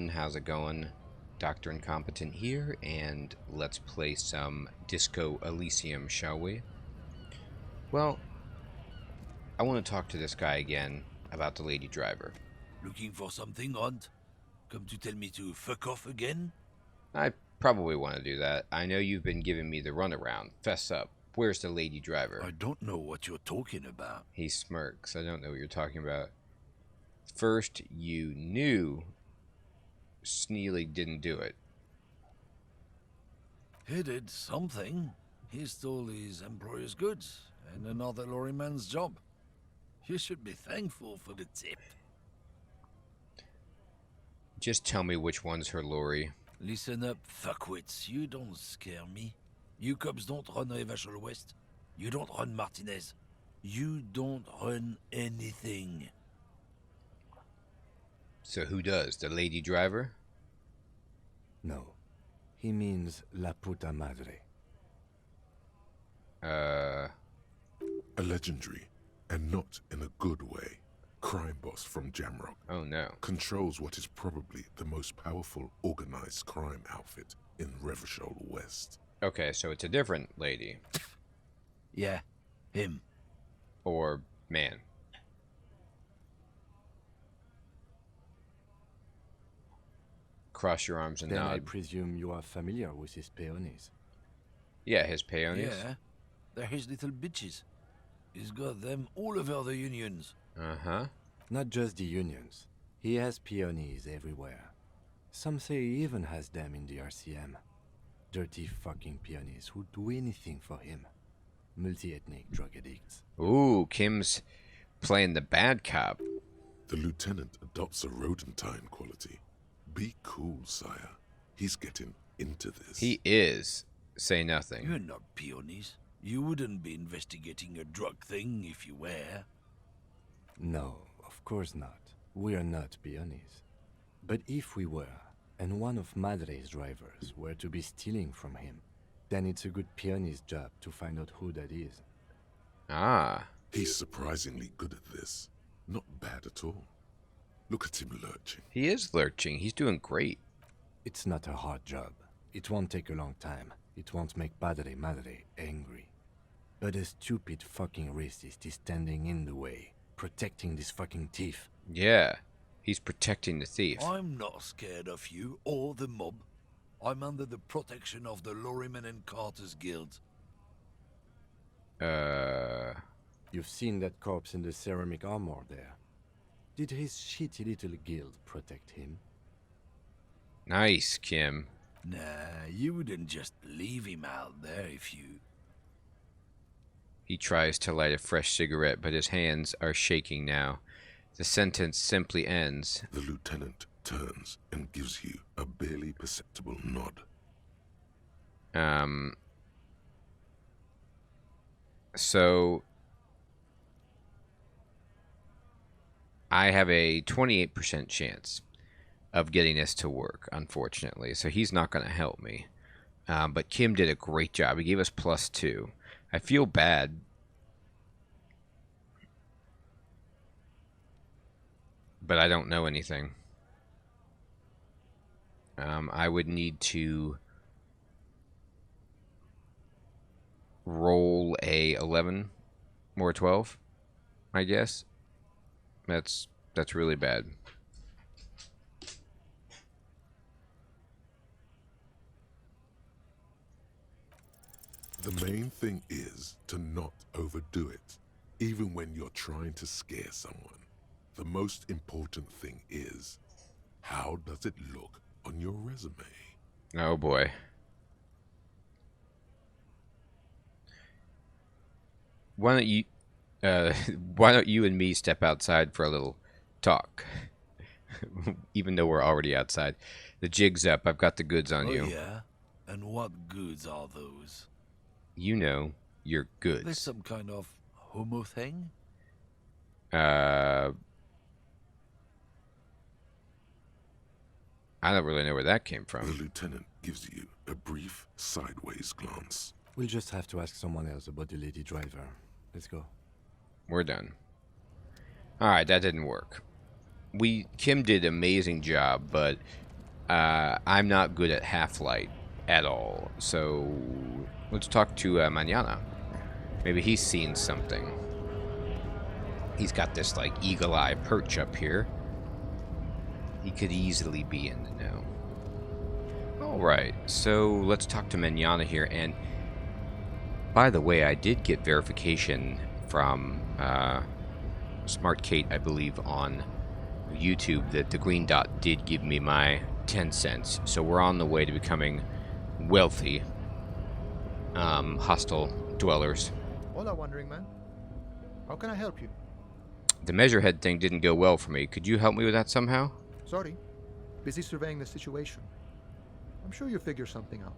everyone, how's it going? Dr. Incompetent here, and let's play some Disco Elysium, shall we? Well, I want to talk to this guy again about the lady driver. Looking for something odd? Come to tell me to fuck off again? I probably want to do that. I know you've been giving me the runaround. Fess up. Where's the lady driver? I don't know what you're talking about. He smirks. I don't know what you're talking about. First, you knew Sneely didn't do it. He did something. He stole his employer's goods and another lorryman's job. You should be thankful for the tip. Just tell me which one's her lorry. Listen up, fuckwits. You don't scare me. You cops don't run Revachol West. You don't run Martinez. You don't run anything. So who does? The lady driver? No. He means la puta madre. A legendary, and not in a good way, crime boss from Jamrock. Oh no. Controls what is probably the most powerful organized crime outfit in Revachol West. Okay, so it's a different lady. Yeah, him. Or man. Cross your arms and Then I nod. presume you are familiar with his peonies. Yeah, his peonies. Yeah, they're his little bitches. He's got them all over the unions. Uh-huh. Not just the unions. He has peonies everywhere. Some say he even has them in the RCM. Dirty fucking peonies who'd do anything for him. Multi-ethnic drug addicts. Ooh, Kim's playing the bad cop. The lieutenant adopts a rodentine quality. Be cool, sire. He's getting into this. He is. Say nothing. You're not peonies. You wouldn't be investigating a drug thing if you were. No, of course not. We are not peonies. But if we were, and one of Madre's drivers were to be stealing from him, then it's a good peony's job to find out who that is. Ah. He's surprisingly good at this. Not bad at all. Look at him lurching. He is lurching. He's doing great. It's not a hard job. It won't take a long time. It won't make Padre Madre angry. But a stupid fucking racist is standing in the way, protecting this fucking thief. Yeah. He's protecting the thief. I'm not scared of you or the mob. I'm under the protection of the Lorrymen and Carters Guild. You've seen that corpse in the ceramic armor there. Did his shitty little guild protect him? Nice, Kim. Nah, you wouldn't just leave him out there if you... He tries to light a fresh cigarette, but his hands are shaking now. The sentence simply ends. The lieutenant turns and gives you a barely perceptible nod. So I have a 28% chance of getting this to work, unfortunately. So he's not going to help me. But Kim did a great job. He gave us +2. I feel bad. But I don't know anything. I would need to roll a 11 or 12, I guess. That's really bad. The main thing is to not overdo it, even when you're trying to scare someone. The most important thing is, how does it look on your resume? Oh boy. Why don't you and me step outside for a little talk? Even though we're already outside. The jig's up. I've got the goods on you. Oh yeah? And what goods are those? You know, your There's goods. some kind of homo thing? I don't really know where that came The from. lieutenant gives you a brief sideways glance. We'll just have to ask someone else about the lady driver. Let's go. We're done. Alright, that didn't work. Kim did an amazing job, but I'm not good at half-light at all. So let's talk to Mañana. Maybe he's seen something. He's got this, like, eagle-eye perch up here. He could easily be in the know. Alright, so let's talk to Mañana here. And by the way, I did get verification from Smart Kate, I believe, on YouTube that the green dot did give me my 10 cents. So we're on the way to becoming wealthy hostile dwellers. Hola, Wandering Man. How can I help you? The measurehead thing didn't go well for me. Could you help me with that somehow? Sorry. Busy surveying the situation. I'm sure you'll figure something out.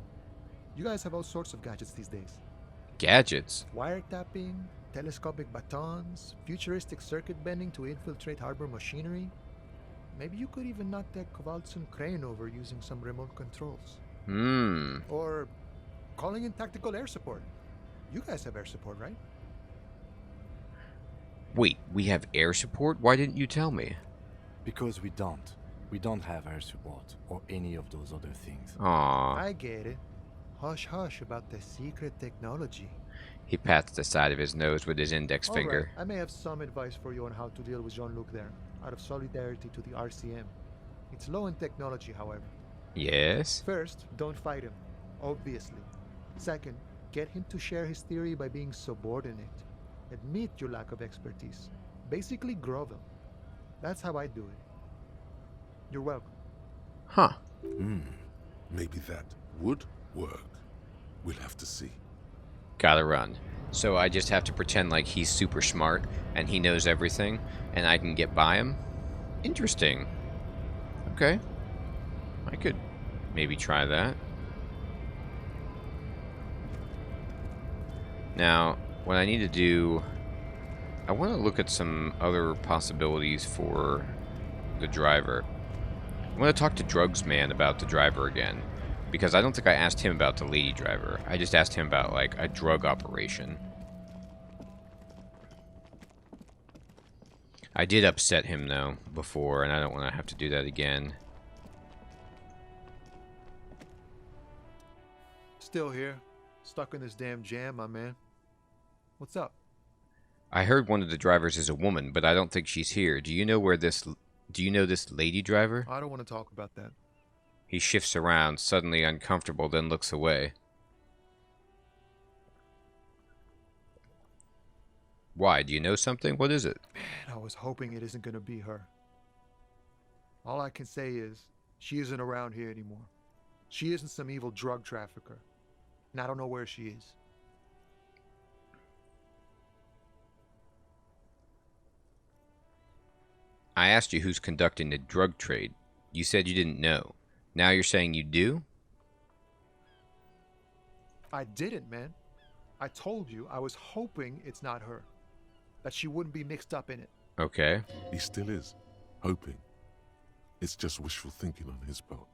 You guys have all sorts of gadgets these days. Gadgets? Wiretapping, telescopic batons, futuristic circuit bending to infiltrate harbor machinery. Maybe you could even knock that Kowalson crane over using some remote controls. Or calling in tactical air support. You guys have air support, right? Wait, we have air support? Why didn't you tell me? Because we don't. We don't have air support or any of those other things. Aww. I get it. Hush hush about the secret technology. He pats the side of his nose with his index All finger. right, I may have some advice for you on how to deal with Jean-Luc there, out of solidarity to the RCM. It's low in technology, however. Yes? First, don't fight him, obviously. Second, get him to share his theory by being subordinate. Admit your lack of expertise. Basically grovel. That's how I do it. You're welcome. Huh. Maybe that would work. We'll have to see. Gotta run. So I just have to pretend like he's super smart and he knows everything and I can get by him? Interesting. Okay. I could maybe try that. Now, what I need to do... I want to look at some other possibilities for the driver. I want to talk to Drugs Man about the driver again. Because I don't think I asked him about the lady driver. I just asked him about, like, a drug operation. I did upset him, though, before, and I don't want to have to do that again. Still here. Stuck in this damn jam, my man. What's up? I heard one of the drivers is a woman, but I don't think she's here. Do you know where this... Do you know this lady driver? I don't want to talk about that. He shifts around, suddenly uncomfortable, then looks away. Why? Do you know something? What is it? Man, I was hoping it isn't gonna be her. All I can say is, she isn't around here anymore. She isn't some evil drug trafficker. And I don't know where she is. I asked you who's conducting the drug trade. You said you didn't know. Now you're saying you do? I didn't, man. I told you I was hoping it's not her. That she wouldn't be mixed up in it. Okay. He still is. Hoping. It's just wishful thinking on his part.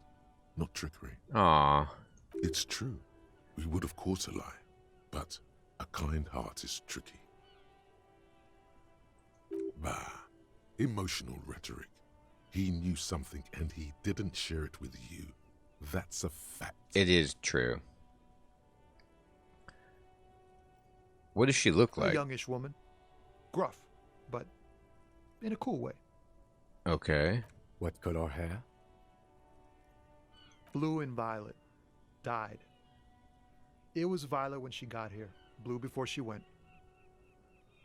Not trickery. Aww. It's true. We would of course a lie. But a kind heart is tricky. Bah. Emotional rhetoric. He knew something and he didn't share it with you. That's a fact. It is true. What does she look A like? youngish woman. Gruff, but in a cool way. Okay. What color hair? Blue and violet. Dyed. It was violet when she got here. Blue before she went.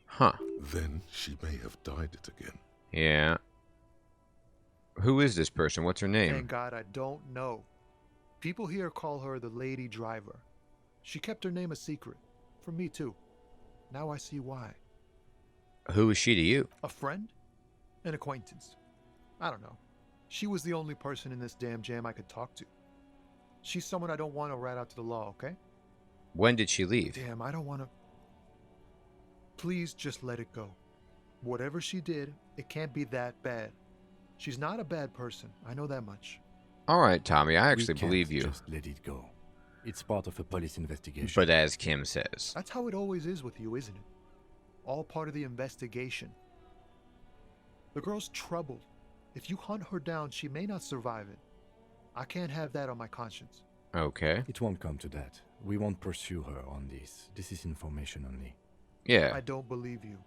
Huh. Then she may have dyed it again. Yeah. Who is this person? What's her name? Thank God I don't know. People here call her the lady driver. She kept her name a secret. From me too. Now I see why. Who is she to you? A friend? An acquaintance. I don't know. She was the only person in this damn jam I could talk to. She's someone I don't want to rat out to the law, okay? When did she leave? Damn, I don't want to... Please just let it go. Whatever she did, it can't be that bad. She's not a bad person. I know that much. All right, Tommy, I actually We can't believe you. Just let it go. It's part of a police investigation. But as Kim says. That's how it always is with you, isn't it? All part of the investigation. The girl's troubled. If you hunt her down, she may not survive it. I can't have that on my conscience. Okay. It won't come to that. We won't pursue her on this. This is information only. Yeah. I don't believe you.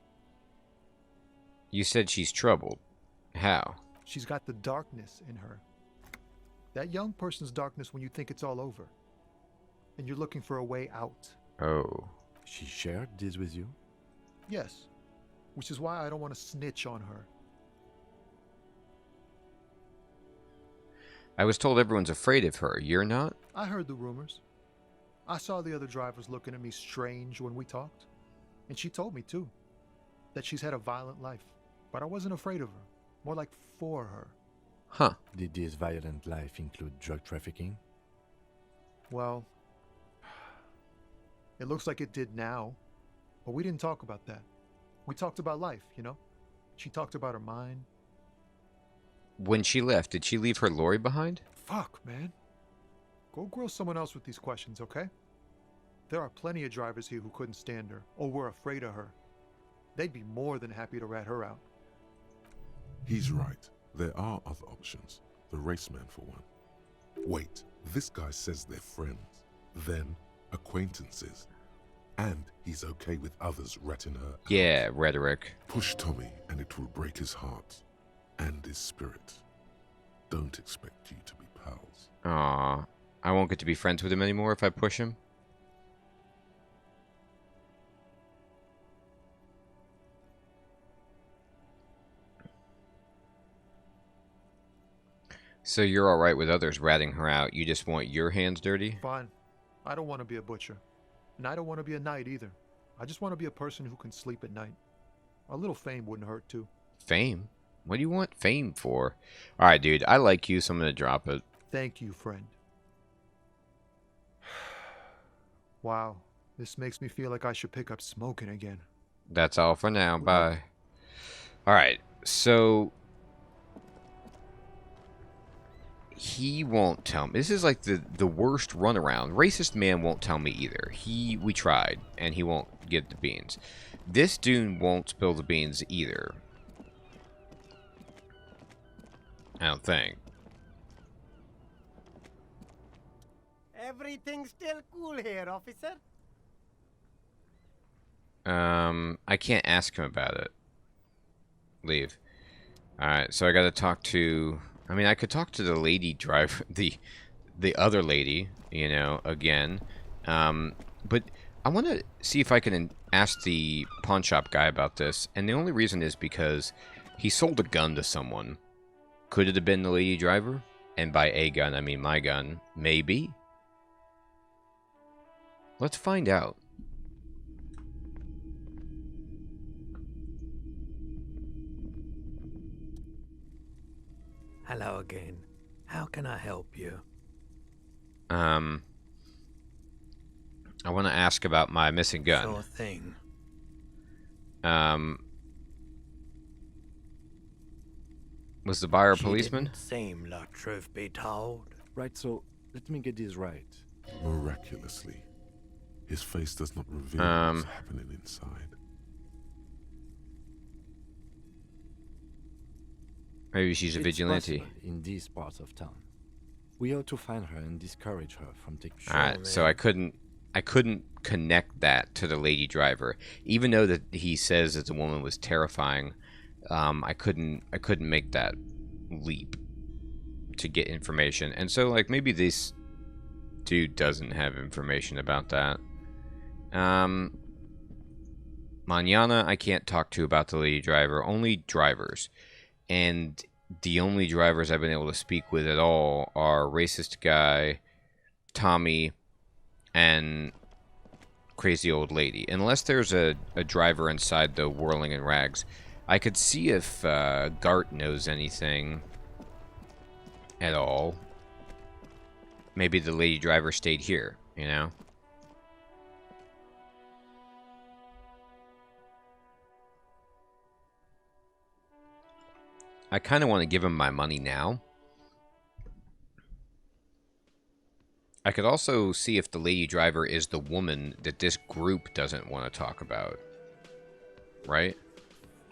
You said she's troubled. How? She's got the darkness in her. That young person's darkness when you think it's all over. And you're looking for a way out. Oh. She shared this with you? Yes. Which is why I don't want to snitch on her. I was told everyone's afraid of her. You're not? I heard the rumors. I saw the other drivers looking at me strange when we talked. And she told me, too, that she's had a violent life. But I wasn't afraid of her. More like for her. Huh. Did this violent life include drug trafficking? Well, it looks like it did now. But we didn't talk about that. We talked about life, you know? She talked about her mind. When she left, did she leave her lorry behind? Fuck, man. Go grill someone else with these questions, okay? There are plenty of drivers here who couldn't stand her, or were afraid of her. They'd be more than happy to rat her out. He's right. There are other options. The raceman, for one. Wait, this guy says they're friends, then acquaintances. And he's okay with others ratting her out. Yeah, rhetoric. Push Tommy and it will break his heart and his spirit. Don't expect you to be pals. Aw. I won't get to be friends with him anymore if I push him? So you're alright with others ratting her out, you just want your hands dirty? Fine. I don't want to be a butcher. And I don't want to be a knight either. I just want to be a person who can sleep at night. A little fame wouldn't hurt too. Fame? What do you want fame for? Alright, dude, I like you, so I'm gonna drop it. Thank you, friend. Wow, this makes me feel like I should pick up smoking again. That's all for now. Bye. Alright, so he won't tell me. This is like the worst runaround. Racist man won't tell me either. We tried, and he won't get the beans. This dude won't spill the beans either. I don't think. Everything's still cool here, officer. I can't ask him about it. Leave. Alright, so I gotta talk to... I mean, I could talk to the lady driver... The other lady, you know, again. But I want to see if I can ask the pawn shop guy about this. And the only reason is because he sold a gun to someone. Could it have been the lady driver? And by a gun, I mean my gun. Maybe. Let's find out. Hello again. How can I help you? I want to ask about my missing gun. Sure thing. Was the buyer a She policeman? didn't seem like truth be told. Right, so let me get this right. Miraculously, his face does not reveal what's happening inside. Maybe she's a It's vigilante. possible in these parts of town. We ought to find her and discourage her from taking. Alright, so I couldn't connect that to the lady driver. Even though that he says that the woman was terrifying, I couldn't make that leap to get information. And so like maybe this dude doesn't have information about that. Mañana I can't talk to about the lady driver, only drivers. And the only drivers I've been able to speak with at all are racist guy, Tommy, and crazy old lady. Unless there's a driver inside the whirling in rags. I could see if Gart knows anything at all. Maybe the lady driver stayed here, you know? I kind of want to give him my money now. I could also see if the lady driver is the woman that this group doesn't want to talk about. Right?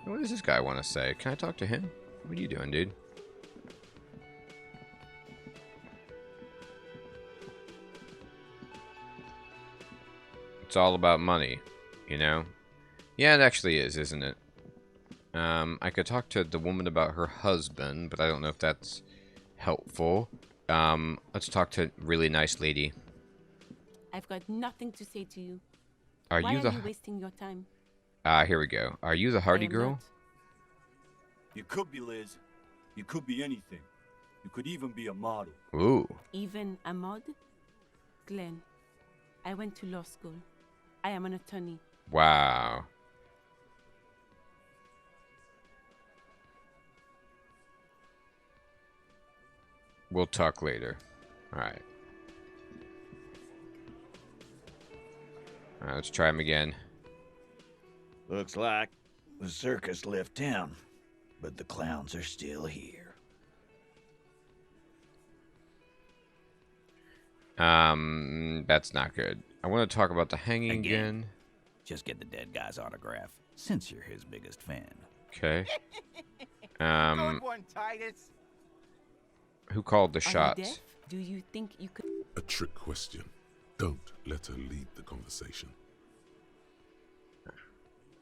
What does this guy want to say? Can I talk to him? What are you doing, dude? It's all about money, you know? Yeah, it actually is, isn't it? I could talk to the woman about her husband, but I don't know if that's helpful. Let's talk to really nice lady. I've got nothing to say to you. Are Why you are the... you wasting your time? Here we go. Are you the Hardy I am girl? not. You could be Liz. You could be anything. You could even be a model. Ooh. Even a mod? Glenn, I went to law school. I am an attorney. Wow. We'll talk later. Alright. Alright, let's try him again. Looks like the circus left town, but the clowns are still here. That's not good. I want to talk about the hanging again. Just get the dead guy's autograph, since you're his biggest fan. Okay. Good one, Titus. Who called the Are you shots? deaf? Do you think you could... A trick question. Don't let her lead the conversation.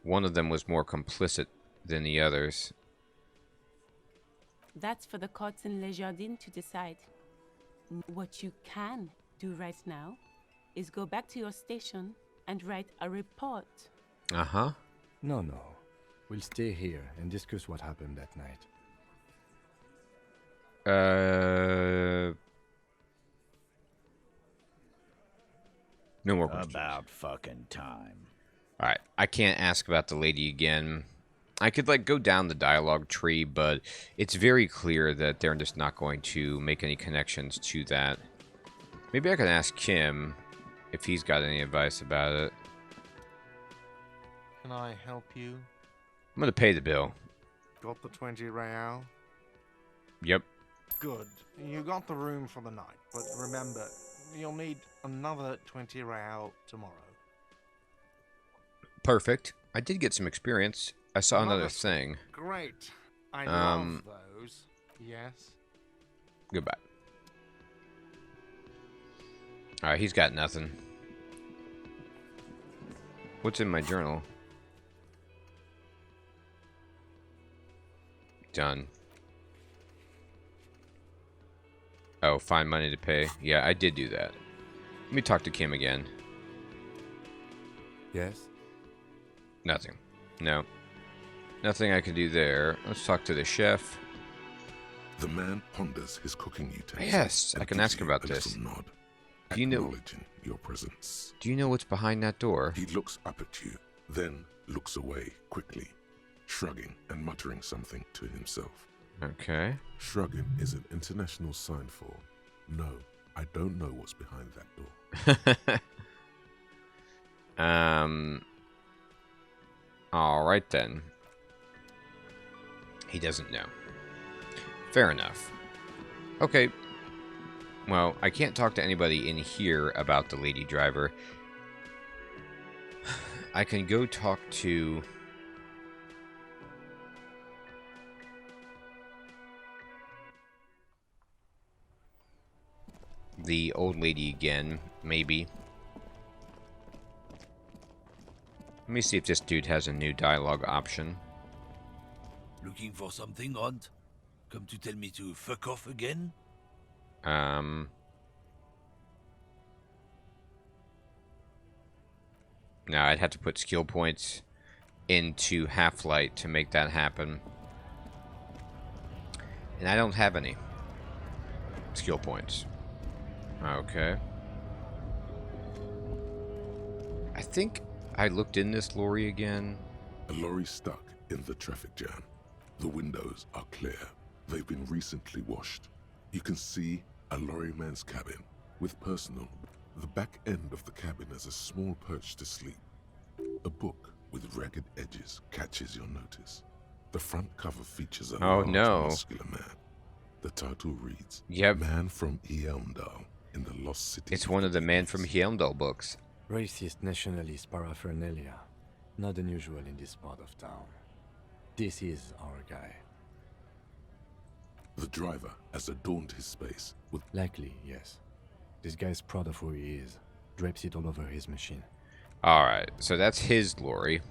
One of them was more complicit than the others. That's for the courts in Les Jardins to decide. What you can do right now is go back to your station and write a report. Uh-huh. No, no. We'll stay here and discuss what happened that night. No more questions. About fucking time. Alright, I can't ask about the lady again. I could, like, go down the dialogue tree, but it's very clear that they're just not going to make any connections to that. Maybe I can ask Kim if he's got any advice about it. Can I help you? I'm gonna pay the bill. Got the 20 real? Yep. Good. You got the room for the night, but remember, you'll need another 20 real tomorrow. Perfect. I did get some experience. I saw another Marvelous. thing. Great. I Um, love those. Yes. Goodbye. Alright, he's got nothing. What's in my journal? Done. Oh, find money to pay. Yeah, I did do that. Let me talk to Kim again. Yes? Nothing. No. Nothing I can do there. Let's talk to the chef. The man ponders his cooking utensils. Yes, and I can gives ask you about a this. little nod, Do you know- acknowledging your presence. Do you know what's behind that door? He looks up at you, then looks away quickly, shrugging and muttering something to himself. Okay. Shrugging is an international sign for, no, I don't know what's behind that door. Alright then. He doesn't know. Fair enough. Okay. Well, I can't talk to anybody in here about the lady driver. I can go talk to... the old lady again, maybe. Let me see if this dude has a new dialogue option. Looking for something, Hunt? Come to tell me to fuck off again? No, I'd have to put skill points into Half-Light to make that happen. And I don't have any skill points. Okay. I think I looked in this lorry again. A lorry stuck in the traffic jam. The windows are clear. They've been recently washed. You can see a lorryman's cabin with personal. The back end of the cabin has a small perch to sleep. A book with ragged edges catches your notice. The front cover features a large, muscular man. The title reads, Yep. Man from Elmdale in the Lost City. It's one of the Man from Heimdall books. Racist nationalist paraphernalia. Not unusual in this part of town. This is our guy. The driver has adorned his space with... Likely, yes. This guy's proud of who he is. Drapes it all over his machine. Alright, so that's his lorry.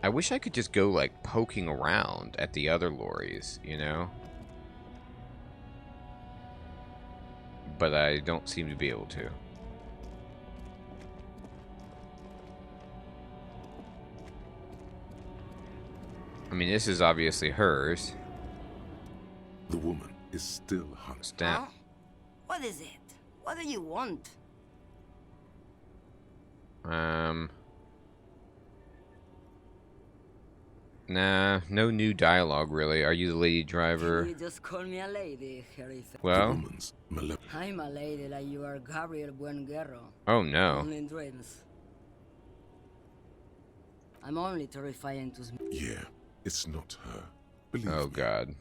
I wish I could just go, like, poking around at the other lorries, you know? But I don't seem to be able to. I mean, this is obviously hers. The woman is still hung. Stamp. What is it? What do you want? Nah, no new dialogue really. Are you the lady driver? You just call me a lady, Harry. Well, I'm a lady like you are, Gabriel Buenguerro. oh no. Only in dreams. I'm only terrifying to... Yeah, it's not her. Believe Oh me. god.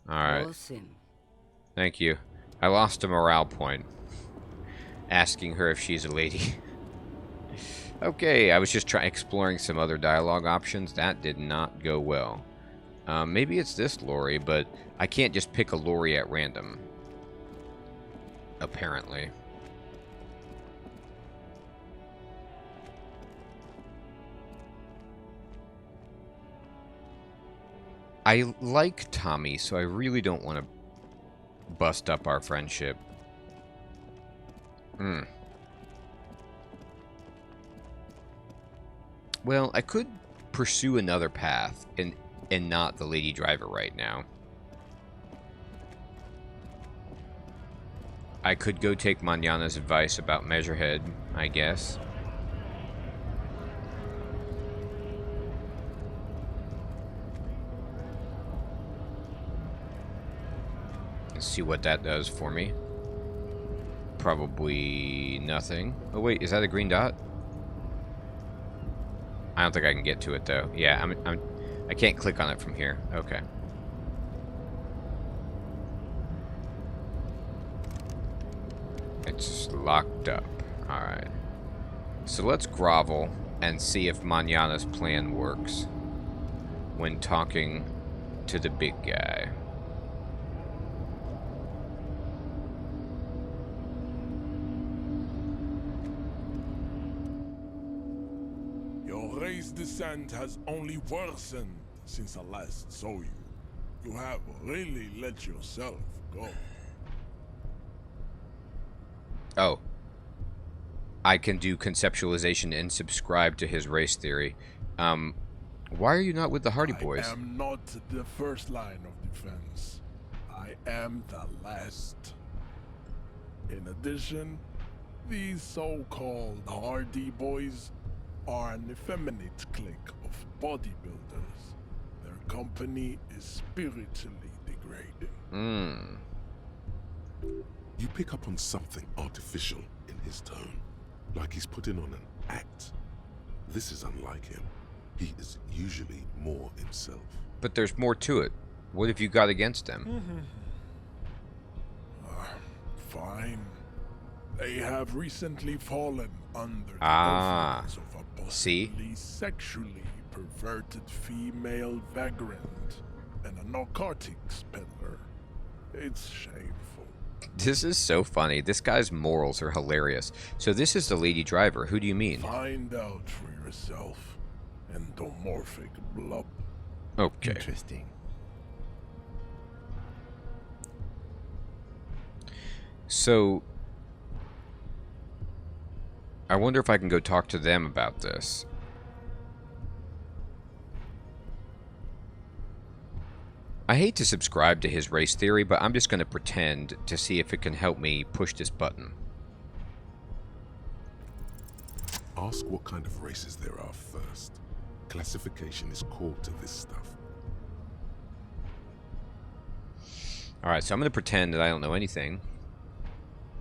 Alright. Awesome. Thank you. I lost a morale point. Asking her if she's a lady. Okay, I was just exploring some other dialogue options. That did not go well. Maybe it's this lorry, but I can't just pick a lorry at random. Apparently. I like Tommy, so I really don't want to bust up our friendship. Well, I could pursue another path and not the lady driver right now. I could go take Manana's advice about Measurehead, I guess. Let's see what that does for me. Probably nothing. Oh wait, is that a green dot? I don't think I can get to it though. Yeah, I can't click on it from here. Okay. It's locked up. Alright. So let's grovel and see if Manana's plan works when talking to the big guy. Your race descent has only worsened since I last saw you. You have really let yourself go. Oh. I can do conceptualization and subscribe to his race theory. Why are you not with the Hardy Boys? I am not the first line of defense. I am the last. In addition, these so-called Hardy Boys are an effeminate clique of bodybuilders. Their company is spiritually degrading. You pick up on something artificial in his tone, like he's putting on an act. This is unlike him. He is usually more himself. But there's more to it. What have you got against him? Fine. They have recently fallen under the influence of a possibly sexually perverted female vagrant and a narcotics peddler. It's shameful. This is so funny. This guy's morals are hilarious. So this is the lady driver. Who do you mean? Find out for yourself. Endomorphic blob. Okay. Interesting. So I wonder if I can go talk to them about this. I hate to subscribe to his race theory, but I'm just going to pretend to see if it can help me push this button. Ask what kind of races there are first. Classification is core to this stuff. Alright, so I'm going to pretend that I don't know anything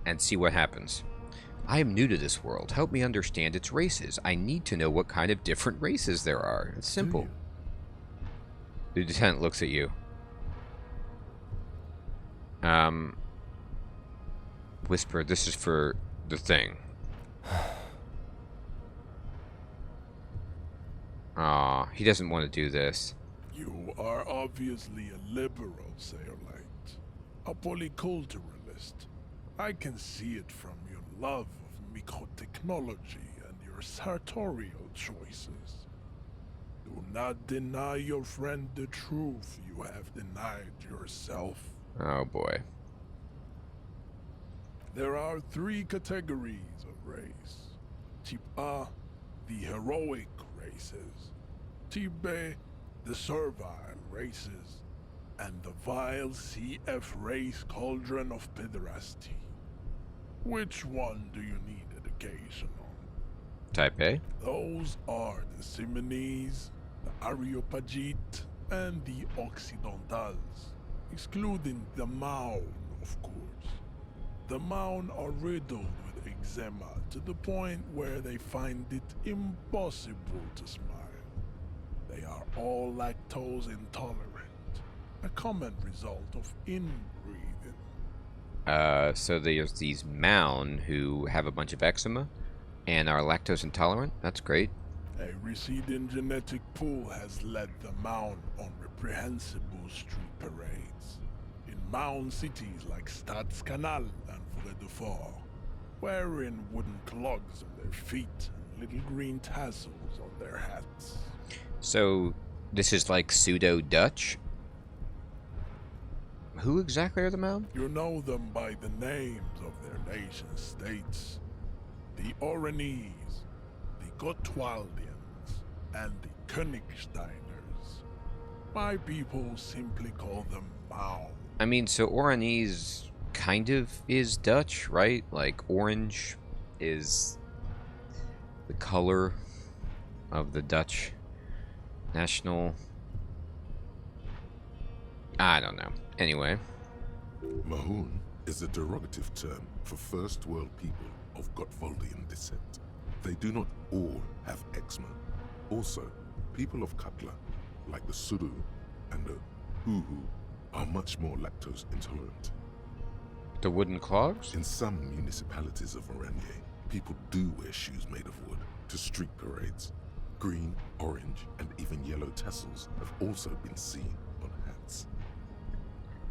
and see what happens. I am new to this world. Help me understand its races. I need to know what kind of different races there are. It's simple. The lieutenant looks at you. Whisper, this is for the thing. Aw, he doesn't want to do this. You are obviously a liberal, Sailite. A polyculturalist. I can see it from your love of microtechnology and your sartorial choices. Do not deny your friend the truth you have denied yourself. Oh boy. There are 3 categories of race. Type A, the heroic races. Type B, the servile races. And the vile CF race cauldron of pederasty. Which one do you need education on? Type A? Those are the Simonese, the Areopagite, and the Occidentals, excluding the Maun, of course. The Maun are riddled with eczema to the point where they find it impossible to smile. They are all lactose intolerant, a common result of inbreeding. So there's these Maun who have a bunch of eczema and are lactose intolerant? That's great. A receding genetic pool has led the Maun on reprehensible street parades. In Maun cities like Stadskanal and Vredefort, wearing wooden clogs on their feet and little green tassels on their hats. So this is like pseudo-Dutch? Who exactly are the Maun? You know them by the names of their nation states. The Oranese, the Gotwaldians, and the Königsteiners. My people simply call them Maun. I mean, so Oranese kind of is Dutch, right? Like, orange is the color of the Dutch national... I don't know. Anyway. Mahoon is a derogative term for first world people of Gotwaldian descent. They do not all have eczema. Also, people of Katla, like the Suru and the Huhu, are much more lactose intolerant. The wooden clogs? In some municipalities of Oranje, people do wear shoes made of wood to street parades. Green, orange, and even yellow tassels have also been seen on hats.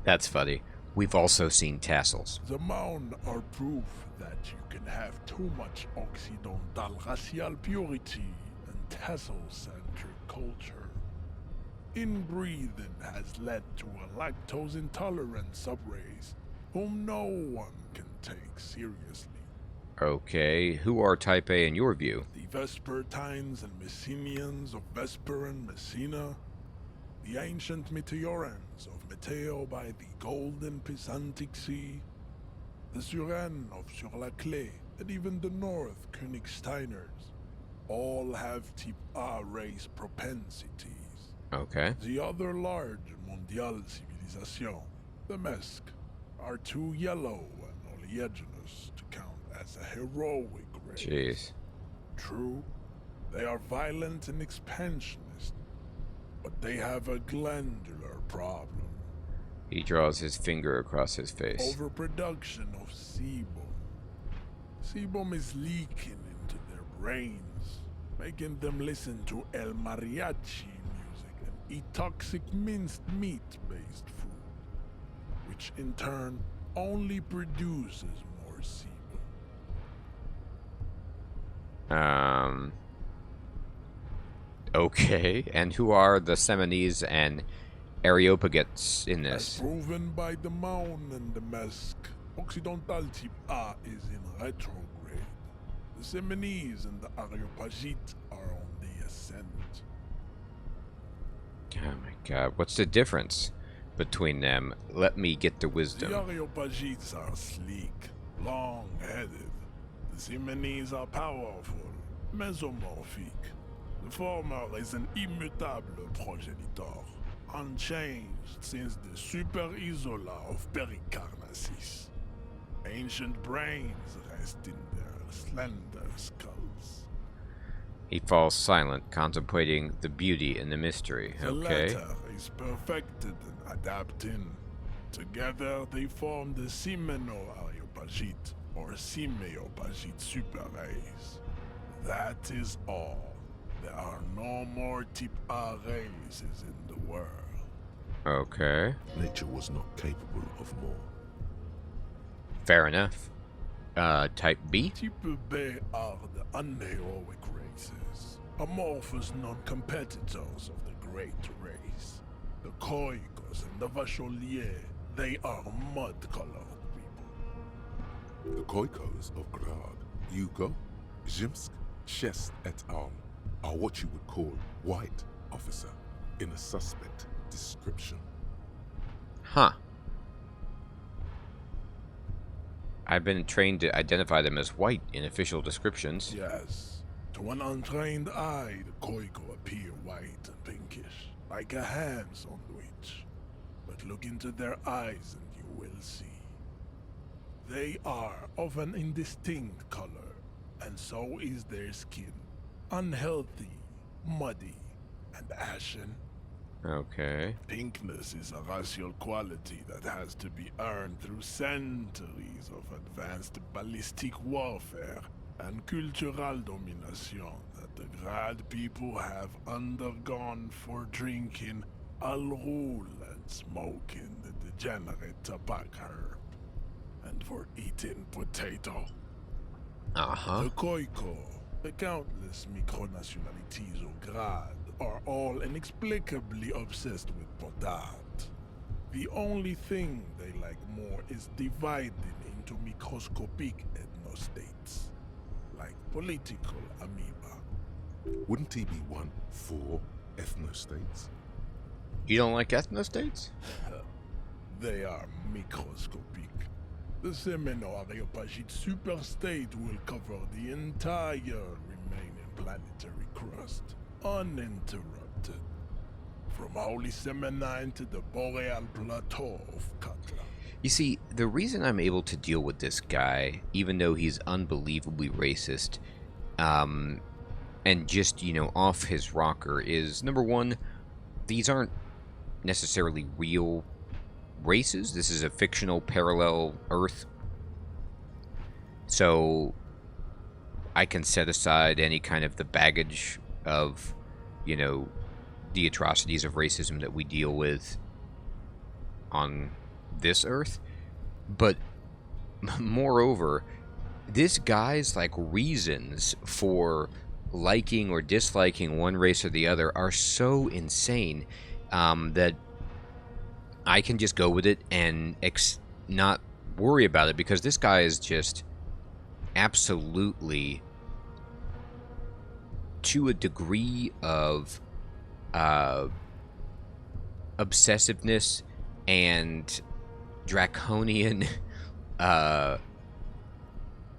That's funny. We've also seen tassels. The Maun are proof that you can have too much Occidental racial purity and tassel-centric culture. Inbreeding has led to a lactose-intolerant subrace whom no one can take seriously. Okay, who are Type A in your view? The Vespertines and Messenians of Vesper and Messina, the ancient Meteorans of Meteo by the golden Pisantic Sea, the Suren of Sur-la-Clé, and even the North Königsteiners, all have Type A race propensities. Okay. The other large Mondial civilization, the Mesk, are too yellow and oleaginous to count as a heroic race. Jeez. True, they are violent and expansionist, but they have a glandular problem. He draws his finger across his face. Overproduction of sebum. Sebum is leaking into their brains, making them listen to El Mariachi music and eat toxic minced meat-based food, which in turn only produces more sebum. Okay, and who are the Seminese and Areopagites in this? As proven by the Maun and the Mesk, Occidental Type A is in retrograde. The Seminese and the Areopagite are on the ascent. Oh my god, what's the difference between them? Let me get the wisdom. The Areopagites are sleek, long-headed. The Seminese are powerful, mesomorphic. The former is an immutable progenitor, unchanged since the Super Isola of Pericarnassus. Ancient brains rest in their slender skulls. He falls silent, contemplating the beauty and the mystery. The Okay. latter is perfected and adapting. Together they form the Simeno-Areopagite or Simeopagite superrace. That is all. There are no more Type A races in the world. Okay. Nature was not capable of more. Fair enough. Type B? Type B are the unheroic races, amorphous non-competitors of the great race. The Koikos and the Vacholier, they are mud-colored people. The Koikos of Grad, Yugo, Zhimsk, Shest et al. Are what you would call white, officer, in a suspect description. Huh. I've been trained to identify them as white in official descriptions. Yes. To an untrained eye, the Koiko appear white and pinkish, like a ham sandwich. But look into their eyes and you will see. They are of an indistinct color, and so is their skin. Unhealthy, muddy, and ashen. Okay. Pinkness is a racial quality that has to be earned through centuries of advanced ballistic warfare and cultural domination that the Grad people have undergone for drinking Al-Rul and smoking the degenerate tobacco herb, and for eating potato. Uh-huh. The Koiko, the countless micronationalities of Grad, are all inexplicably obsessed with potat. The only thing they like more is dividing into microscopic ethnostates, like political amoeba. Wouldn't he be one for ethnostates? You don't like ethnostates? They are microscopic. The Semeno-Areopagite superstate will cover the entire remaining planetary crust, uninterrupted. From Holy Semenine to the Boreal Plateau of Katla. You see, the reason I'm able to deal with this guy, even though he's unbelievably racist, and just, off his rocker, is, number one, these aren't necessarily real races. This is a fictional parallel Earth. So I can set aside any kind of the baggage of, the atrocities of racism that we deal with on this Earth. But moreover, this guy's reasons for liking or disliking one race or the other are so insane that I can just go with it and not worry about it, because this guy is just absolutely, to a degree of obsessiveness and draconian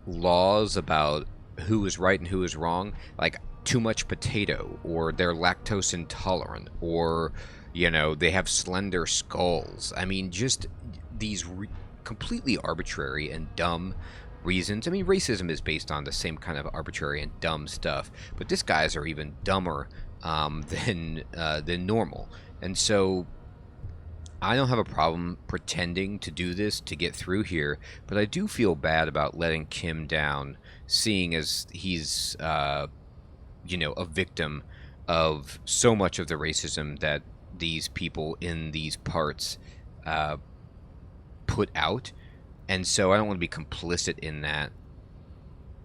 laws about who is right and who is wrong, like too much potato, or they're lactose intolerant, or they have slender skulls. I mean, just these completely arbitrary and dumb reasons. I mean, racism is based on the same kind of arbitrary and dumb stuff, but these guys are even dumber than normal. And so I don't have a problem pretending to do this to get through here, but I do feel bad about letting Kim down, seeing as he's a victim of so much of the racism that these people in these parts put out. And so I don't want to be complicit in that.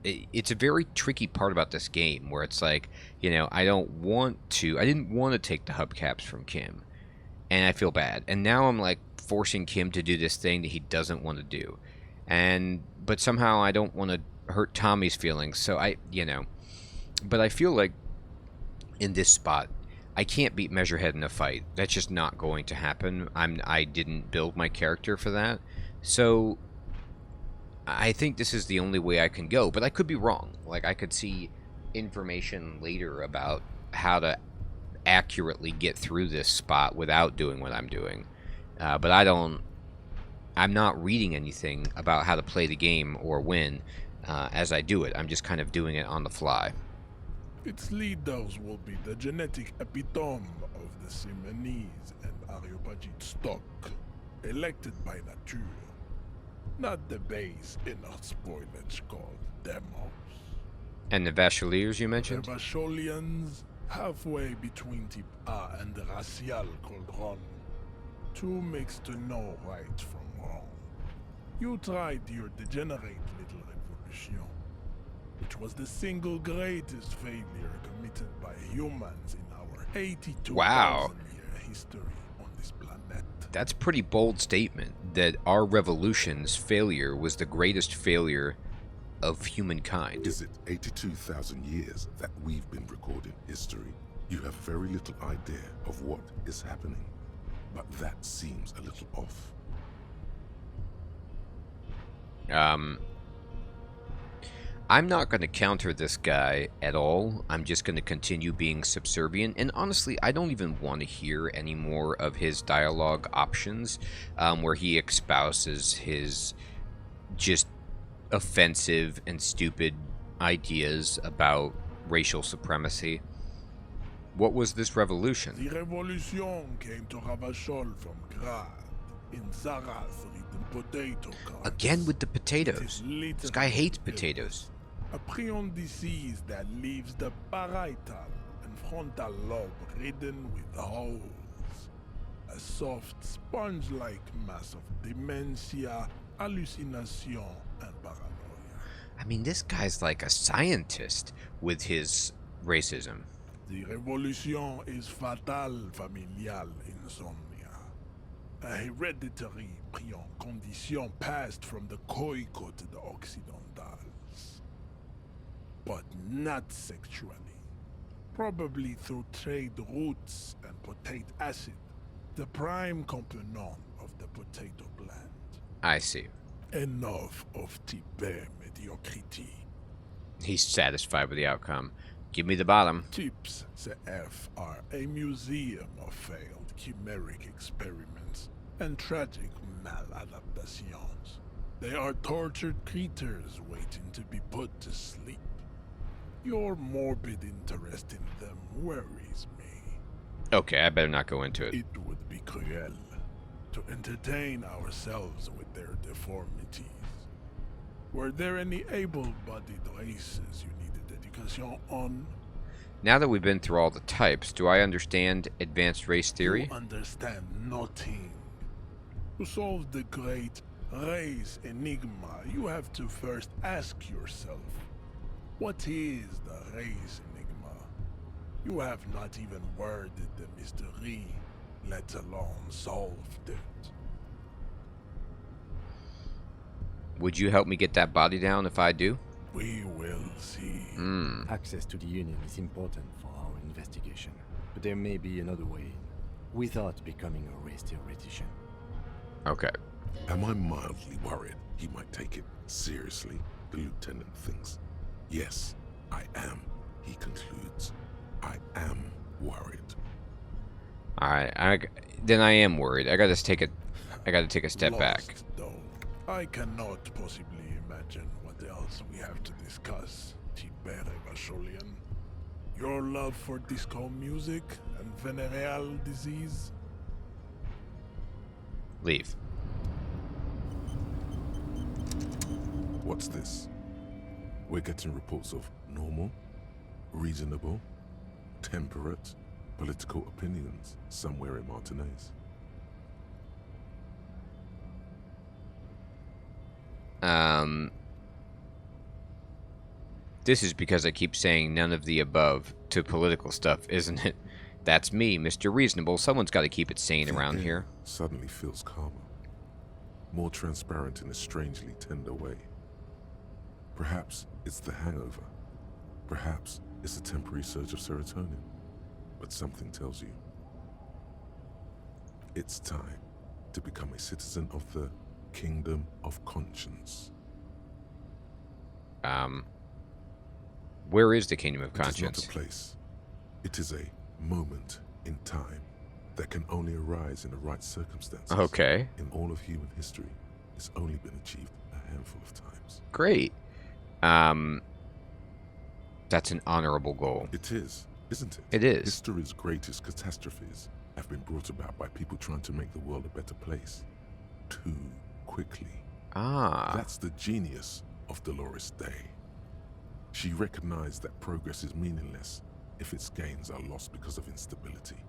It's a very tricky part about this game, where it's like, I didn't want to take the hubcaps from Kim, and I feel bad. And now I'm forcing Kim to do this thing that he doesn't want to do. But somehow I don't want to hurt Tommy's feelings. So but I feel like in this spot, I can't beat Measurehead in a fight. That's just not going to happen. I didn't build my character for that. So I think this is the only way I can go, but I could be wrong. I could see information later about how to accurately get through this spot without doing what I'm doing. But I'm not reading anything about how to play the game or win as I do it. I'm just kind of doing it on the fly. Its leaders will be the genetic epitome of the Simonese and Areopagite stock, elected by nature, not the base inner spoilage called demos. And the Vacholiers you mentioned? The Vacholians, halfway between Type A and the Racial Cauldron. Two mixed to know right from wrong. You tried your degenerate little Revolution, which was the single greatest failure committed by humans in our 82,000-year history on this planet. That's a pretty bold statement, that our revolution's failure was the greatest failure of humankind. Is it 82,000 years that we've been recording history? You have very little idea of what is happening, but that seems a little off. I'm not going to counter this guy at all. I'm just going to continue being subservient. And honestly, I don't even want to hear any more of his dialogue options where he espouses his just offensive and stupid ideas about racial supremacy. What was this revolution? The revolution came to Ravachol from Grad in Zara's eating potato carts. Again with the potatoes. This guy hates potatoes. A prion disease that leaves the parietal and frontal lobe ridden with holes. A soft, sponge-like mass of dementia, hallucination, and paranoia. I mean, this guy's like a scientist with his racism. The revolution is fatal familial insomnia. A hereditary prion condition passed from the Khoikhoi occidentals. But not sexually. Probably through trade routes and potate acid, the prime component of the potato plant. I see. Enough of Tibet mediocrity. He's satisfied with the outcome. Give me the bottom. Tips CF are a museum of failed chimeric experiments and tragic maladaptations. They are tortured creatures waiting to be put to sleep. Your morbid interest in them worries me. Okay, I better not go into it. It would be cruel to entertain ourselves with their deformities. Were there any able-bodied races you needed education on? Now that we've been through all the types, do I understand advanced race theory? You understand nothing. To solve the great race enigma, you have to first ask yourself, what is the race enigma? You have not even worded the mystery, let alone solved it. Would you help me get that body down if I do? We will see. Access to the Union is important for our investigation, but there may be another way without becoming a race theoretician. Okay. Am I mildly worried he might take it seriously? The lieutenant thinks. Yes, I am, he concludes. I am worried. Alright, then I am worried. I gotta take a step back. Though. I cannot possibly imagine what else we have to discuss, Tibere Vacholian. Your love for disco music and venereal disease? Leave. What's this? We're getting reports of normal, reasonable, temperate political opinions somewhere in Martinez. This is because I keep saying none of the above to political stuff, isn't it? That's me, Mr. Reasonable. Someone's got to keep it sane around here. Suddenly feels calmer, more transparent in a strangely tender way. Perhaps it's the hangover. Perhaps it's a temporary surge of serotonin. But something tells you it's time to become a citizen of the Kingdom of Conscience. Where is the Kingdom of Conscience? It is not a place. It is a moment in time that can only arise in the right circumstances. Okay. In all of human history, it's only been achieved a handful of times. Great. That's an honorable goal. It is, isn't it? It is. History's greatest catastrophes have been brought about by people trying to make the world a better place. Too quickly. Ah. That's the genius of Dolores Day. She recognized that progress is meaningless if its gains are lost because of instability.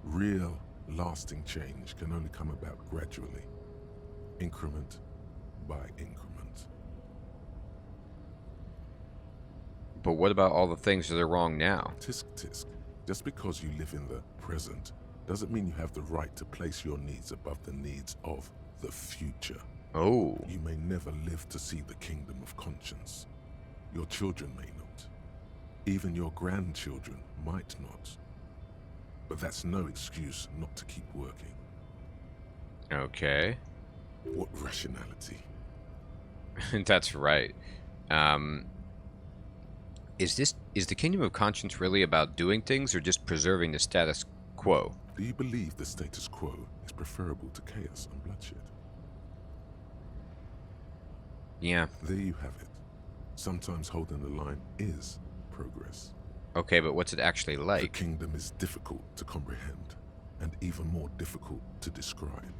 Real, lasting change can only come about gradually, increment by increment. But what about all the things that are wrong now? Tisk tisk. Just because you live in the present doesn't mean you have the right to place your needs above the needs of the future. Oh. You may never live to see the kingdom of conscience. Your children may not. Even your grandchildren might not. But that's no excuse not to keep working. Okay. What rationality? That's right. Is the kingdom of conscience really about doing things or just preserving the status quo? Do you believe the status quo is preferable to chaos and bloodshed? Yeah. There you have it. Sometimes holding the line is progress. Okay, but what's it actually like? The kingdom is difficult to comprehend, and even more difficult to describe.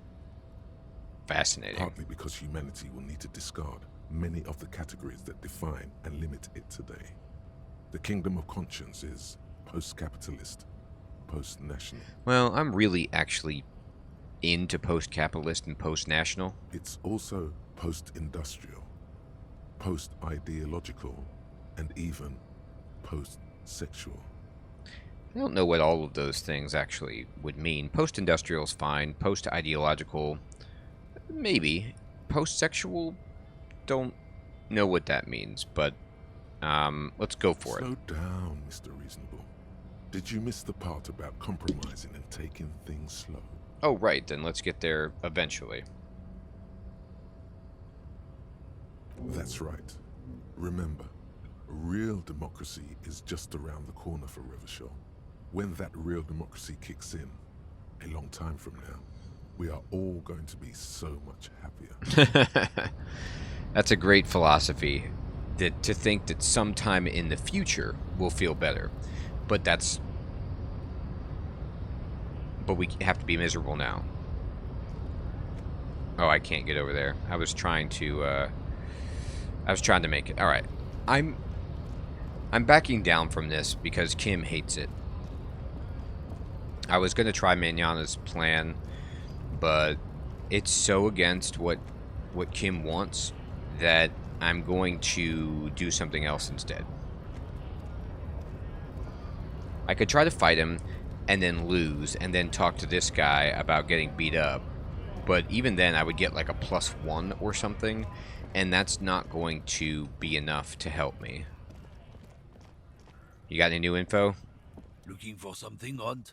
Fascinating. Partly because humanity will need to discard many of the categories that define and limit it today. The kingdom of conscience is post-capitalist, post-national. Well, I'm really actually into post-capitalist and post-national. It's also post-industrial, post-ideological, and even post-sexual. I don't know what all of those things actually would mean. Post-industrial is fine. Post-ideological, maybe. Post-sexual, don't know what that means, but let's go for it. Slow down, Mr. Reasonable. Did you miss the part about compromising and taking things slow? Oh, right. Then let's get there eventually. That's right. Remember, real democracy is just around the corner for Revachol. When that real democracy kicks in, a long time from now, we are all going to be so much happier. That's a great philosophy. To think that sometime in the future we'll feel better. But we have to be miserable now. Oh, I can't get over there. I was trying to make it. All right. I'm backing down from this because Kim hates it. I was going to try Manana's plan, but it's so against what Kim wants that I'm going to do something else instead. I could try to fight him and then lose and then talk to this guy about getting beat up, but even then I would get like a +1 or something, and that's not going to be enough to help me. You got any new info? Looking for something, Runt?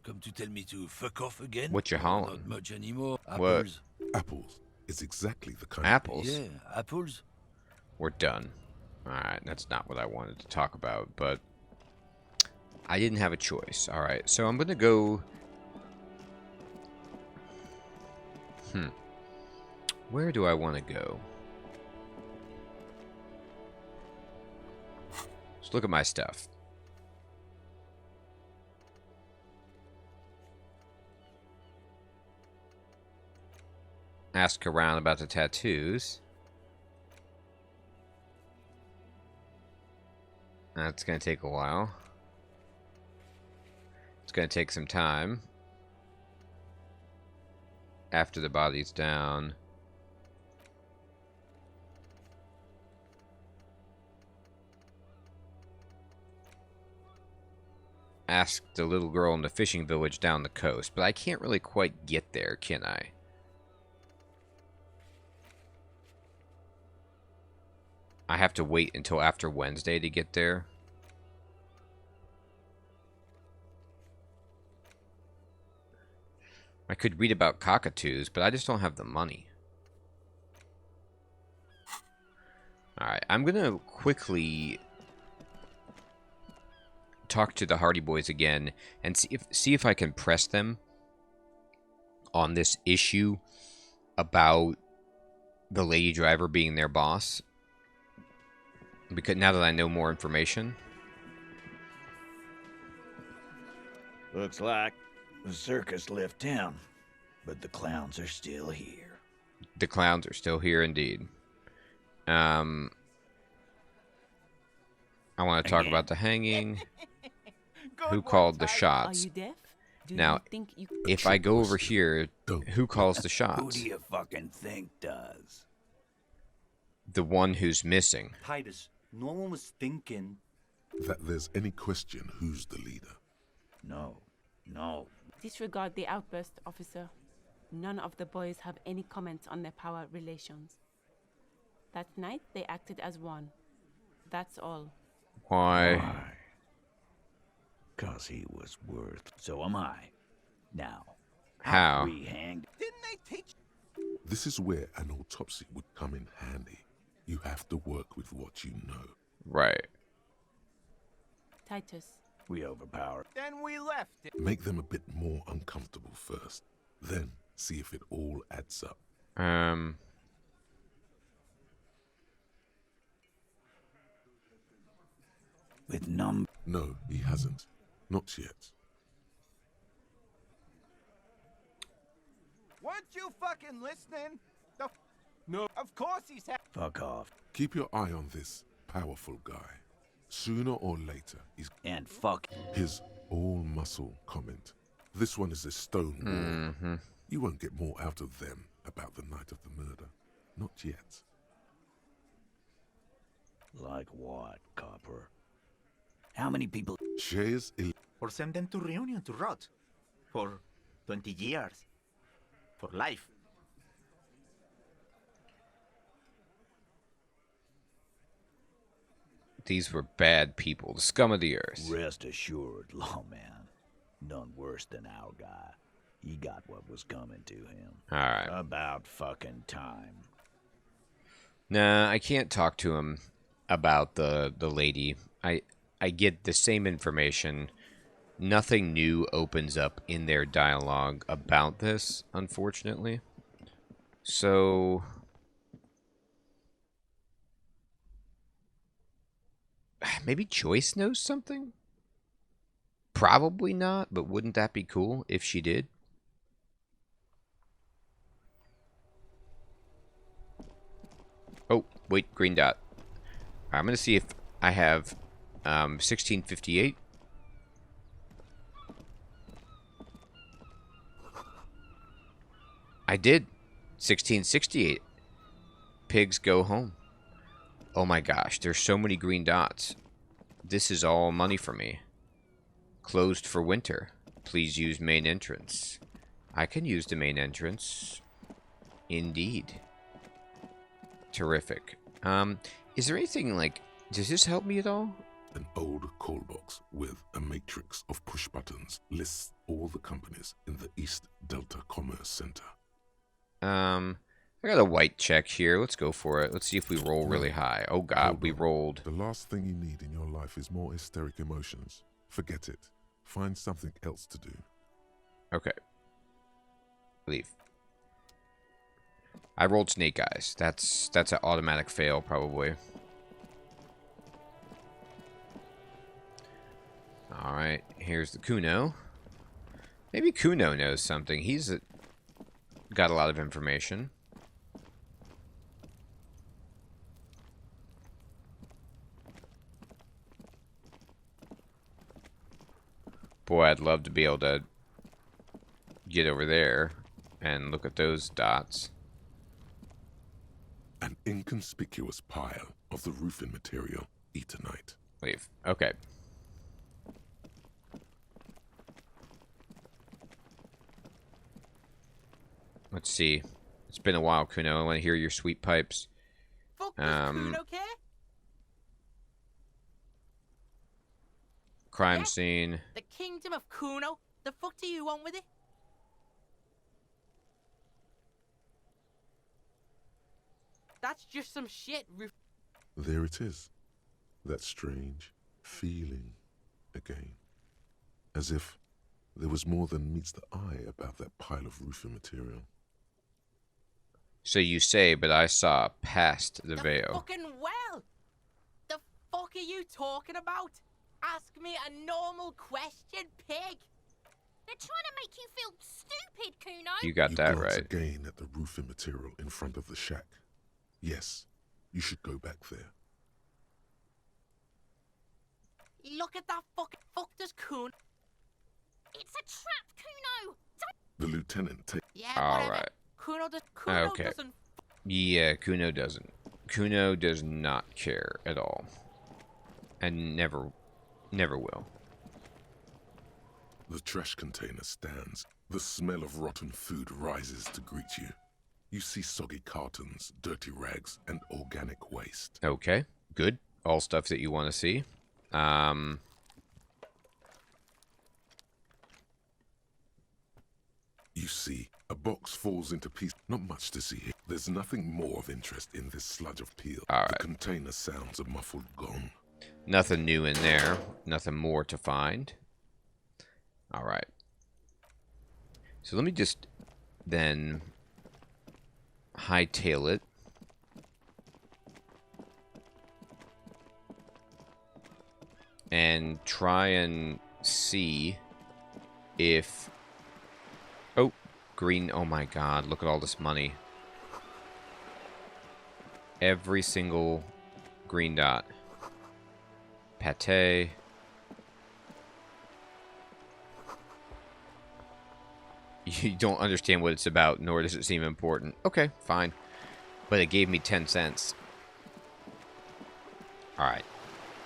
Come to tell me to fuck off again? What you hauling? Not much anymore. What? Apples. Apples is exactly the kind Apples? Yeah, apples. We're done. Alright, that's not what I wanted to talk about, but I didn't have a choice. Alright, so I'm gonna go... Where do I want to go? Let's look at my stuff. Ask around about the tattoos. That's going to take a while. It's going to take some time. After the body's down. Ask the little girl in the fishing village down the coast, but I can't really quite get there, can I? I have to wait until after Wednesday to get there. I could read about cockatoos, but I just don't have the money. Alright, I'm gonna quickly talk to the Hardy Boys again and see if I can press them on this issue about the lady driver being their boss. Because now that I know more information. Looks like the circus left town, but the clowns are still here. The clowns are still here indeed. I want to talk about the hanging. Who called the shots? Are you deaf? Do Now, you think you... if I go over here, who calls the Who shots? do you fucking think does? The one who's missing. Titus, No one was thinking that there's any question who's the leader. No. No. Disregard the outburst, officer. None of the boys have any comments on their power relations. That night, they acted as one. That's all. Why? 'Cause he was worth. So am I. Now. How? We hanged. Didn't they teach? This is where an autopsy would come in handy. You have to work with what you know. Right. Titus. We overpowered. Then we left it. Make them a bit more uncomfortable first. Then see if it all adds up. With No, he hasn't. Not yet. Weren't you fucking listening? No. Of course he's Fuck off. Keep your eye on this powerful guy. Sooner or later, he's... And fuck. His all-muscle comment. This one is a stone wall. You won't get more out of them about the night of the murder. Not yet. Like what, Copper? How many people? Shares... Or send them to Reunion to rot. For 20 years. For life. These were bad people, the scum of the earth. Rest assured, lawman. None worse than our guy. He got what was coming to him. Alright. About fucking time. Nah, I can't talk to him about the lady. I get the same information. Nothing new opens up in their dialogue about this, unfortunately. So... maybe Joyce knows something? Probably not, but wouldn't that be cool if she did? Oh, wait, green dot. I'm going to see if I have 1658. I did. 1668. Pigs go home. Oh my gosh, there's so many green dots. This is all money for me. Closed for winter. Please use main entrance. I can use the main entrance. Indeed. Terrific. Is there anything like... does this help me at all? An old call box with a matrix of push buttons lists all the companies in the East Delta Commerce Center. I got a white check here. Let's go for it. Let's see if we roll really high. Oh god, we rolled. The last thing you need in your life is more hysteric emotions. Forget it. Find something else to do. Okay. Leave. I rolled snake eyes. That's an automatic fail, probably. Alright, here's the Kuno. Maybe Kuno knows something. He's got a lot of information. Boy, I'd love to be able to get over there and look at those dots. An inconspicuous pile of the roofing material, Eternite. Leave. Okay. Let's see. It's been a while, Kuno. I want to hear your sweet pipes. Fuck does Kuno care? Crime scene. The kingdom of Kuno? The fuck do you want with it? That's just some shit, Roof. There it is. That strange feeling again. As if there was more than meets the eye about that pile of roofing material. So you say, but I saw past the veil. Fucking well! The fuck are you talking about? Ask me a normal question, pig! They're trying to make you feel stupid, Kuno! You got that glance right. Again at the roofing material in front of the shack. Yes, you should go back there. Look at that fuck does Kuno... It's a trap, Kuno! The lieutenant takes... Yeah, whatever. Alright. Kuno Okay. doesn't... Yeah, Kuno doesn't. Kuno does not care at all. And never will. The trash container stands. The smell of rotten food rises to greet you. You see soggy cartons, dirty rags, and organic waste. Okay, good. All stuff that you want to see. You see, a box falls into pieces. Not much to see here. There's nothing more of interest in this sludge of peel. All right. The container sounds a muffled gong. Nothing new in there. Nothing more to find. All right. So let me just then hightail it. And try and see if... Oh, green. Oh my god, look at all this money. Every single green dot. Pate. You don't understand what it's about, nor does it seem important. Okay, fine. But it gave me 10 cents. Alright.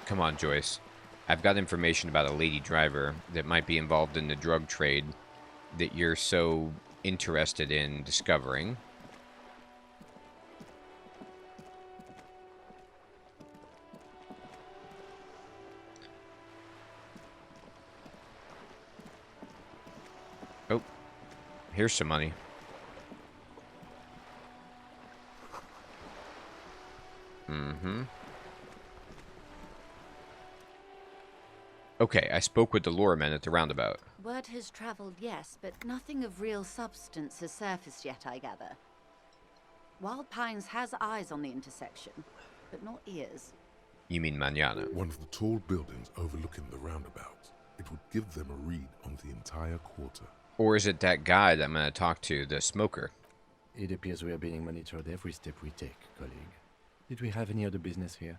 Come on, Joyce. I've got information about a lady driver that might be involved in the drug trade that you're so interested in discovering. Oh, here's some money. Okay, I spoke with the loreman at the roundabout. Word has traveled, yes, but nothing of real substance has surfaced yet, I gather. Wild Pines has eyes on the intersection, but not ears. You mean mañana? One of the tall buildings overlooking the roundabout. It would give them a read on the entire quarter. Or is it that guy that I'm going to talk to, the smoker? It appears we are being monitored every step we take, colleague. Did we have any other business here?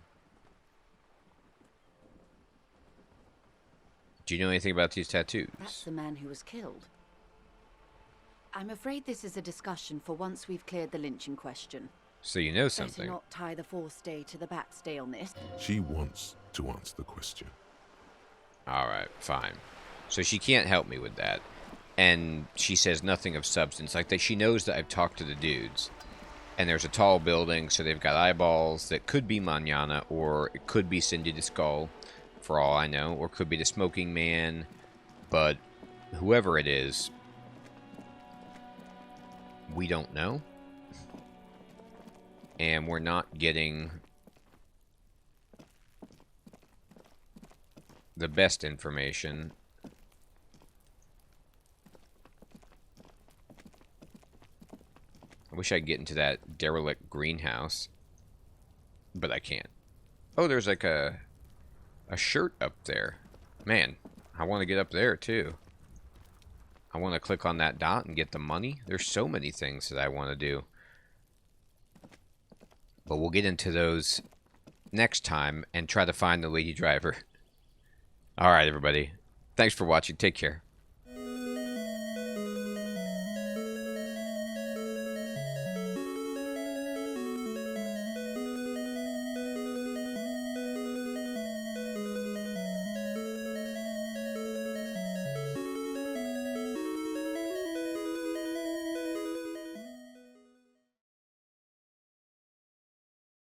Do you know anything about these tattoos? That's the man who was killed. I'm afraid this is a discussion for once we've cleared the lynching question. So you know something. Better not tie the Force Day to the Bat's Day on this. She wants to answer the question. Alright, fine. So she can't help me with that. And she says nothing of substance. Like, that she knows that I've talked to the dudes. And there's a tall building, so they've got eyeballs that could be Mañana, or it could be Cindy the Skull, for all I know. Or could be the Smoking Man. But whoever it is, we don't know. And we're not getting the best information. I wish I could get into that derelict greenhouse, but I can't. Oh, there's like a shirt up there. Man, I want to get up there too. I want to click on that dot and get the money. There's so many things that I want to do. But we'll get into those next time and try to find the lady driver. Alright, everybody. Thanks for watching. Take care.